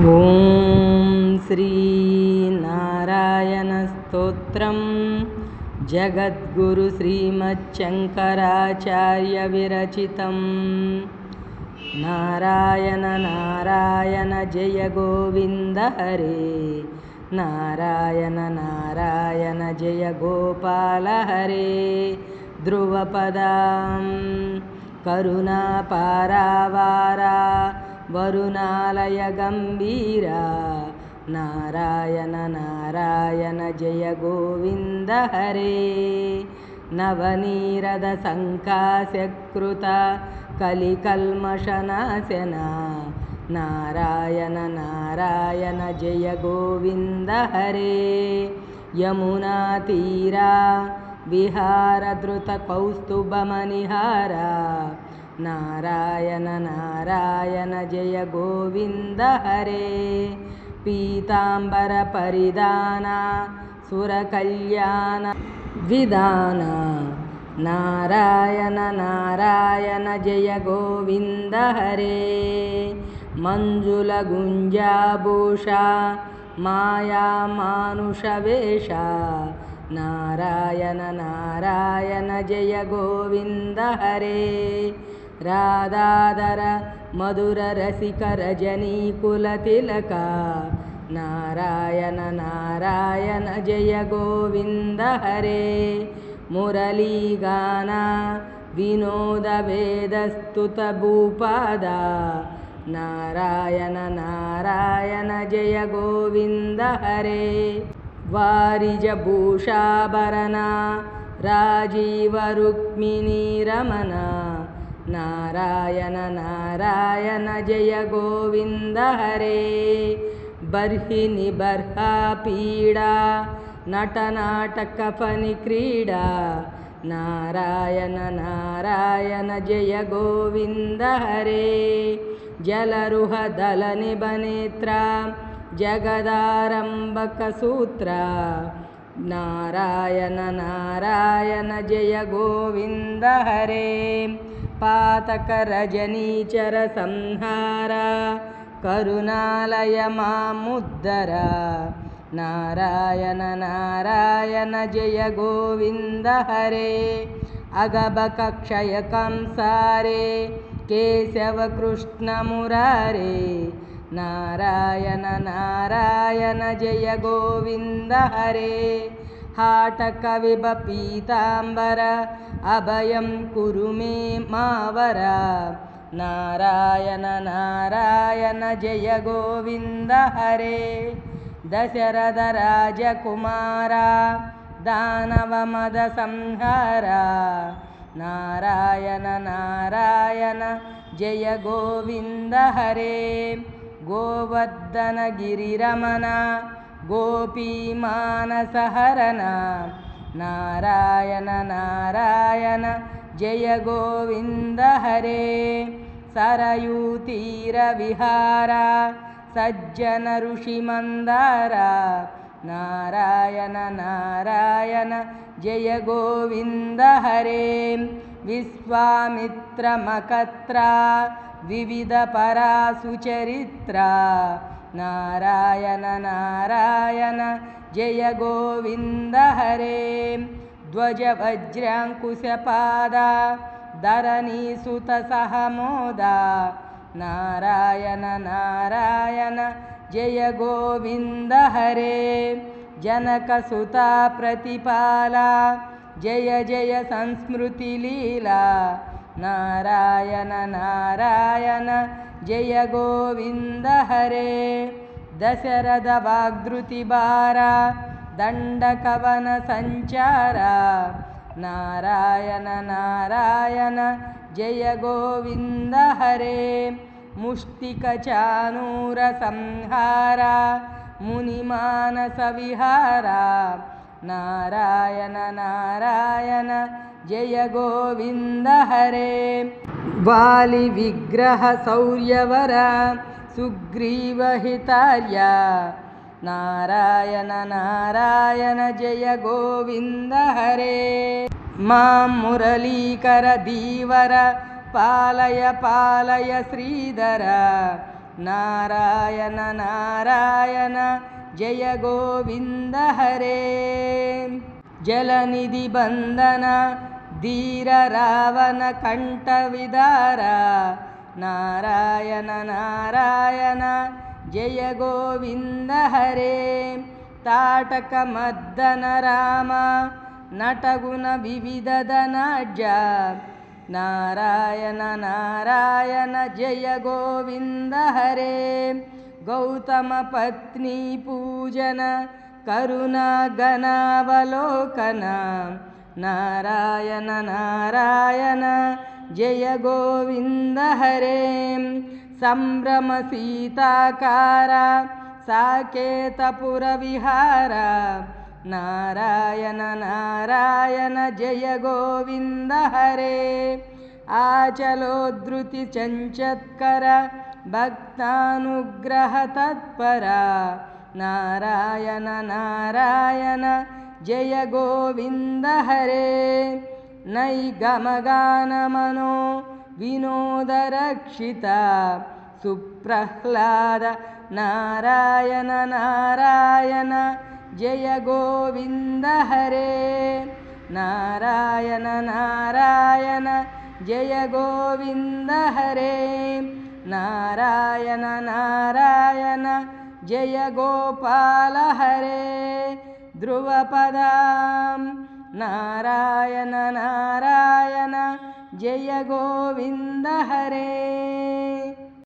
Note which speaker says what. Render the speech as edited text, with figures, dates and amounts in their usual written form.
Speaker 1: ఓం శ్రీ నారాయణ స్తోత్రం జగద్గురు శ్రీమచ్చంకరాచార్య విరచితం. నారాయణ నారాయణ జయ గోవింద హరే, నారాయణ నారాయణ జయ గోపాల హరే. ధ్రువపదం కరుణా పారావారా వరుణాలయ గంభీరా, నారాయణ నారాయణ జయ గోవింద హరే. నవనీరద సంకాశకృత కలికల్మషనాశన, నారాయణ నారాయణ జయ గోవింద హరే. యమునా తీరా విహారధృత కౌస్తుభమణిహారా, నారాయణ నారాయణ జయ గోవింద హరే. పీతాంబర పరిధాన సురకల్యాణ విధాన, నారాయణ నారాయణ జయ గోవింద హరే. మంజుల గుంజాభూష మాయా మానుష వేష, నారాయణ నారాయణ జయ గోవింద హరే. రాధాధర మధుర రసిక రజనీకుల తిలక, నారాయణ నారాయణ జయ గోవింద హరే. మురళీగాన వినోద వేదస్తుత భూపాద, నారాయణ నారాయణ జయ గోవింద హరే. వారిజ భూషాభరణ రాజీవ రుక్మిణీ రమణ, నారాయణ నారాయణ జయ గోవింద హరే. బర్హిని బర్హా పీడా నటనాటక ఫణి క్రీడా, నారాయణ నారాయణ జయ గోవింద హరే. జలరుహ దళ నిబనేత్ర జగదారంభక సూత్ర, నారాయణ నారాయణ జయ గోవింద హరే. పాతక రజనీచర సంహార కరుణాలయ మాముద్దర, నారాయణ నారాయణ జయ గోవింద హరే. అగబక క్షయ కంసారే కేశవ కృష్ణ మురారే, నారాయణ నారాయణ జయ గోవింద హరే. హాటక విభ పీతాంబర అభయం కురు మే మావర, నారాయణ నారాయణ జయ గోవింద హరే. దశరథ రాజకుమార దానవ మద సంహార, నారాయణ నారాయణ జయ గోవింద హరే. గోవర్ధన గిరిరమణ గోపీ మానస హరణ, నారాయణ నారాయణ జయ గోవింద హరే. సరయూ తీర విహార సజ్జన ఋషి మందార, నారాయణ నారాయణ జయ గోవింద హరే. విశ్వామిత్ర మకత్ర వివిధ పరాసు చరిత్ర, నారాయణ నారాయణ జయ గోవింద హరే. ధ్వజ వజ్రాంకుశపాద ధరణీ సుత సహమోద, నారాయణ నారాయణ జయ గోవింద హరే. జనక సుత ప్రతిపాల జయ జయ సంస్మృతి లీలా, నారాయణ నారాయణ జయ గోవింద హరే. దశరథ వాగ్ధృతి భార దండకవన సంచార, నారాయణ నారాయణ జయ గోవింద హరే. ముష్టిక చానూర సంహార ముని మానస విహార, నారాయణ నారాయణ జయ గోవింద హరే. వాలి విగ్రహ శౌర్యవర సుగ్రీవ హితార్య, నారాయణ నారాయణ జయ గోవింద హరే. మాం మురళీకర ధీవర పాలయ పాలయ శ్రీధర, నారాయణ నారాయణ జయ గోవింద హరే. జలనిధి బంధన ధీర రావణ కంఠ విదార నారాయణ నారాయణ జయ గోవింద హరే. తాటక మద్దన రామ నటగుణ వివిధ ధనాఢ్య నారాయణ నారాయణ జయ గోవింద హరే. గౌతమ పత్ని పూజన కరుణా గణావలోకన నారాయణ నారాయణ జయ గోవింద హరే. సంభ్రమ సీతాకార సాకేతపుర విహార నారాయణ నారాయణ జయ గోవింద హరే. ఆచలోద్ధృతి చంచత్కర భక్తానుగ్రహ తత్పర నారాయణ నారాయణ జయ గోవింద హరే. నైగమగానమనో వినోదరక్షిత సుప్రహ్లాద నారాయణ నారాయణ జయ గోవింద హరే. నారాయణ నారాయణ జయ గోవింద హరే. నారాయణ నారాయణ జయ గోపాల హరే. ధ్రువపదాం నారాయణ నారాయణ జయ గోవింద హరే.